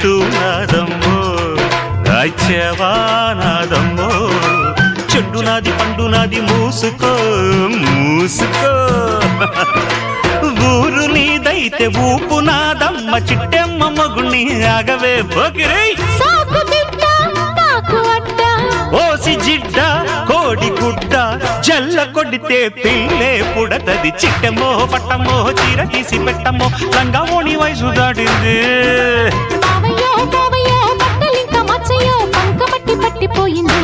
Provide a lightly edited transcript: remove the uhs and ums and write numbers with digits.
చెప్తున్నాదమ్మో రాజ్యవానాదమ్మో చెడ్డు నాది పండు నాది మూసుకో మూసుకో ఊరు నీదైతే ఊపు నాదమ్మ చిట్టెమ్మ మగుణ్ణి ఆగవే పోకిరై ఓసి జిడ్డ కోడి గుడ్డ జల్ల కొడితే పిల్లే పుడతది చిట్టెమ్మో పట్టమ్మో చీర తీసి పెట్టమ్మో రంగమోని వయసు దాటింది పట్టిపోయింది